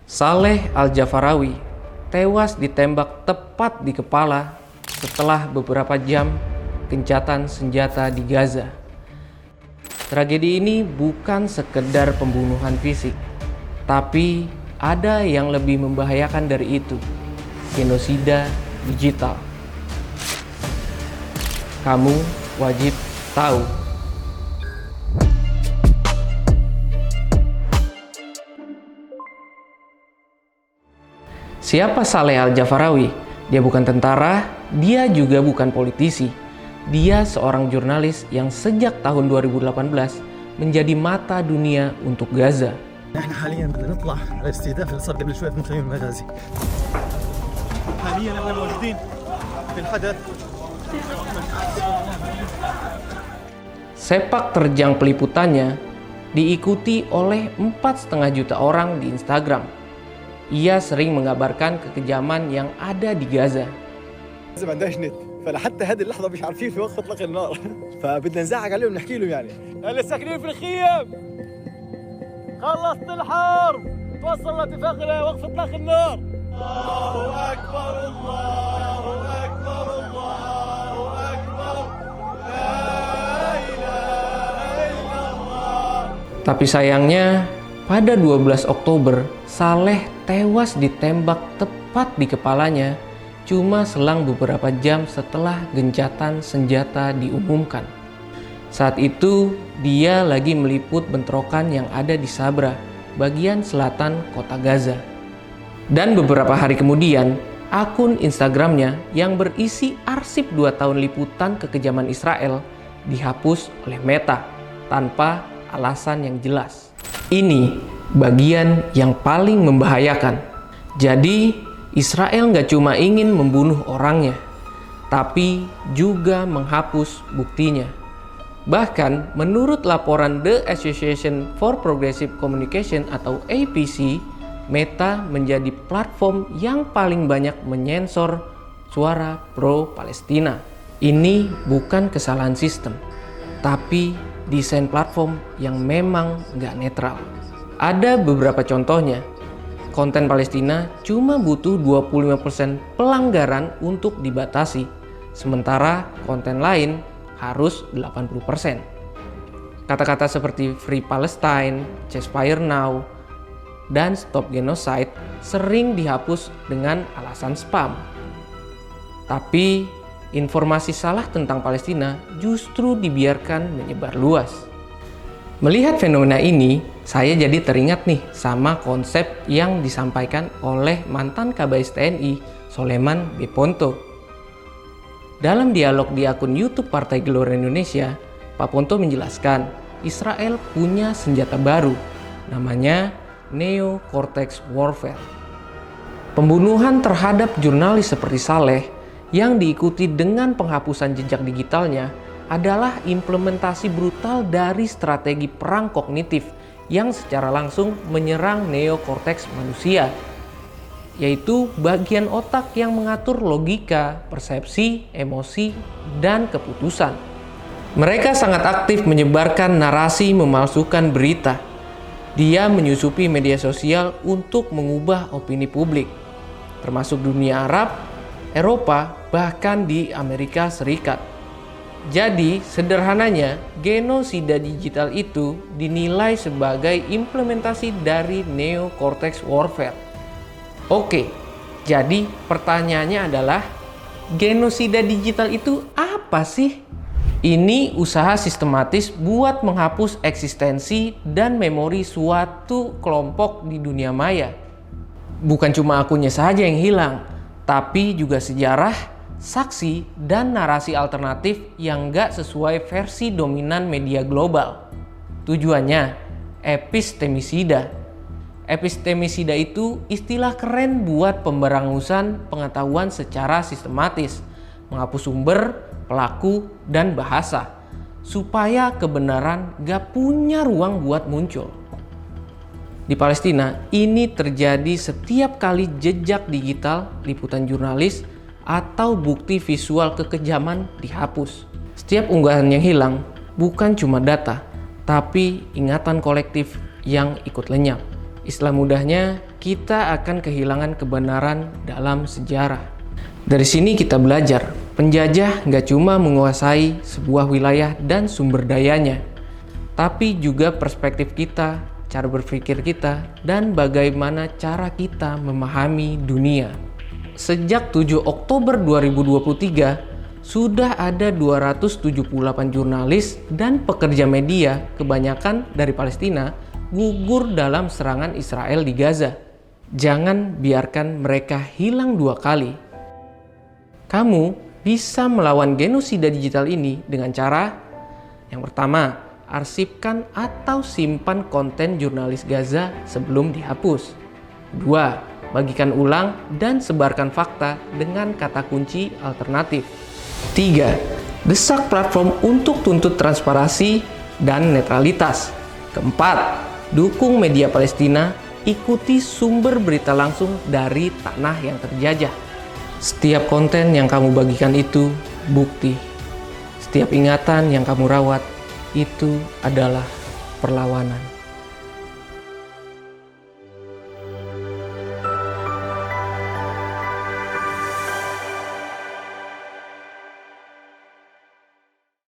Saleh Al-Jafarawi tewas ditembak tepat di kepala setelah beberapa jam gencatan senjata di Gaza. Tragedi ini bukan sekedar pembunuhan fisik, tapi ada yang lebih membahayakan dari itu, genosida digital. Kamu wajib tahu. Siapa Saleh Al-Jafarawi? Dia bukan tentara, dia juga bukan politisi. Dia seorang jurnalis yang sejak tahun 2018 menjadi mata dunia untuk Gaza. احنا حاليا بدنا نطلع على الاستهداف اللي صار قبل شوي في مخيم المغازي. حاليا احنا موجودين في الحدث. Sepak terjang peliputannya diikuti oleh 4,5 juta orang di Instagram. Ia sering mengabarkan kekejaman yang ada di Gaza. ما عندناش نت فلحتى هذه اللحظه مش عارفين في وقت اطلاق النار فبدنا نزعق عليهم نحكي لهم يعني اللي ساكنين في الخيام خلصت الحرب توصل لاتفاق وقف اطلاق النار. الله اكبر الله اكبر الله اكبر لا اله الا الله. Tapi sayangnya pada 12 Oktober Saleh tewas ditembak tepat di kepalanya cuma selang beberapa jam setelah gencatan senjata diumumkan. Saat itu, dia lagi meliput bentrokan yang ada di Sabra, bagian selatan kota Gaza. Dan beberapa hari kemudian, akun Instagramnya yang berisi arsip 2 tahun liputan kekejaman Israel dihapus oleh Meta tanpa alasan yang jelas. Ini bagian yang paling membahayakan. Jadi, Israel nggak cuma ingin membunuh orangnya, tapi juga menghapus buktinya. Bahkan menurut laporan The Association for Progressive Communication atau APC, Meta menjadi platform yang paling banyak menyensor suara pro-Palestina. Ini bukan kesalahan sistem, tapi desain platform yang memang nggak netral. Ada beberapa contohnya. Konten Palestina cuma butuh 25% pelanggaran untuk dibatasi, sementara konten lain harus 80%. Kata-kata seperti Free Palestine, Ceasefire Now, dan Stop Genocide sering dihapus dengan alasan spam. Tapi informasi salah tentang Palestina justru dibiarkan menyebar luas. Melihat fenomena ini, saya jadi teringat nih sama konsep yang disampaikan oleh mantan Kabais TNI, Soleman B. Ponto. Dalam dialog di akun YouTube Partai Gelora Indonesia, Pak Ponto menjelaskan Israel punya senjata baru, namanya Neo Cortex Warfare. Pembunuhan terhadap jurnalis seperti Saleh yang diikuti dengan penghapusan jejak digitalnya adalah implementasi brutal dari strategi perang kognitif yang secara langsung menyerang neokorteks manusia, yaitu bagian otak yang mengatur logika, persepsi, emosi, dan keputusan. Mereka sangat aktif menyebarkan narasi memalsukan berita. Dia menyusupi media sosial untuk mengubah opini publik, termasuk dunia Arab, Eropa, bahkan di Amerika Serikat. Jadi, sederhananya, genosida digital itu dinilai sebagai implementasi dari Neo Cortex Warfare. Oke, jadi pertanyaannya adalah, genosida digital itu apa sih? Ini usaha sistematis buat menghapus eksistensi dan memori suatu kelompok di dunia maya. Bukan cuma akunnya saja yang hilang, tapi juga sejarah, saksi, dan narasi alternatif yang gak sesuai versi dominan media global. Tujuannya, epistemisida. Epistemisida itu istilah keren buat pemberangusan pengetahuan secara sistematis, menghapus sumber, pelaku, dan bahasa, supaya kebenaran gak punya ruang buat muncul. Di Palestina, ini terjadi setiap kali jejak digital, liputan jurnalis, atau bukti visual kekejaman dihapus. Setiap unggahan yang hilang bukan cuma data, tapi ingatan kolektif yang ikut lenyap. Istilah mudahnya, kita akan kehilangan kebenaran dalam sejarah. Dari sini kita belajar, penjajah nggak cuma menguasai sebuah wilayah dan sumber dayanya, tapi juga perspektif kita, cara berpikir kita, dan bagaimana cara kita memahami dunia. Sejak 7 Oktober 2023, sudah ada 278 jurnalis dan pekerja media, kebanyakan dari Palestina, gugur dalam serangan Israel di Gaza. Jangan biarkan mereka hilang 2 kali. Kamu bisa melawan genosida digital ini dengan cara yang pertama, arsipkan atau simpan konten jurnalis Gaza sebelum dihapus. 2. Bagikan ulang dan sebarkan fakta dengan kata kunci alternatif. 3. Desak platform untuk tuntut transparansi dan netralitas. Keempat, dukung media Palestina, ikuti sumber berita langsung dari tanah yang terjajah. Setiap konten yang kamu bagikan itu bukti. Setiap ingatan yang kamu rawat itu adalah perlawanan.